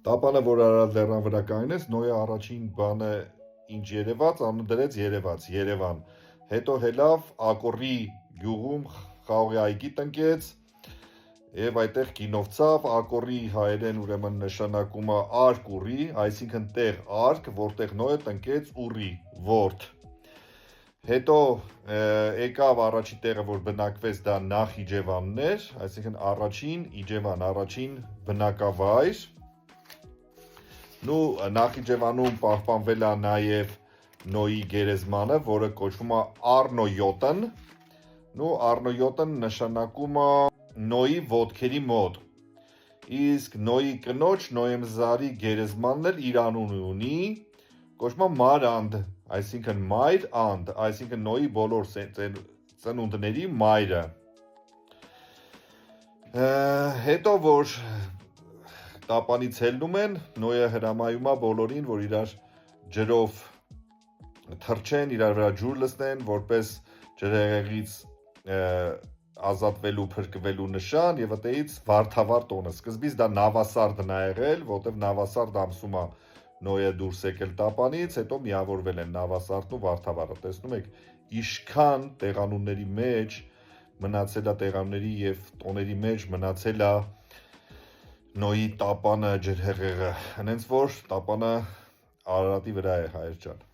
Տապանը, որ Արարատ լեռան վրա կայնեց, Նոյը առաջին բանը ինչ երևաց, անունը դրեց Երևան։ Հետո հելավ Ակորի գյուղում խաղողի այգի տնկեց եւ այդտեղ կինովցավ, Ակորի հայերեն ուրեմն նշանակում է արկ ուռի, այսինքն տեղ արկ, որտեղ Նոյը տնկեց ուռի, ворդ։ Հետո եկավ առաջին տեղը, որ բնակվեց, դա Նախ Իջևանն էր, այսինքն առաջին Իջևան, առաջին բնակավայր։ Նախ Իջևանում պահպանվել է նաև Նոյի գերեզմանը, որը կոչվում է Առնոյոտն։ Առնոյոտն նշանակում է Նոյի ոտքերի մոտ։ Իսկ Նոյի կնոջ Նոյեմզարի գերեզմանն էլ իր անունը ունի, կոչվում է Մարանդ, այսինքն մայր անդ, այսինքն Նոյի բոլոր ծնունդների մայրը։ Հետո որ տապանից ելնում են, Նոյը հրամայում է բոլորին, որ իրար ջրով թռչեն, իրար վրա ջուր լցնեն, որպես ջրհեղեղից ազատվելու, փրկվելու նշան եւ այդտեղից Վարդավառ տոնը։ Սկզբից դա Նավասարդն է եղել, որտեղ Նավասարդ ամսում է Նոյը դուրս եկել տապանից, հետո միավորվել են Նավասարդն ու Վարդավառը։ Տեսնում եք, ինչքան տեղանունների մեջ մնացել է, տեղանունների եւ տոների մեջ մնացել է Նոյի տապանը, ջրհեղեղը, հենց որ տապանը Արարատի վրա է, հայեր ջան։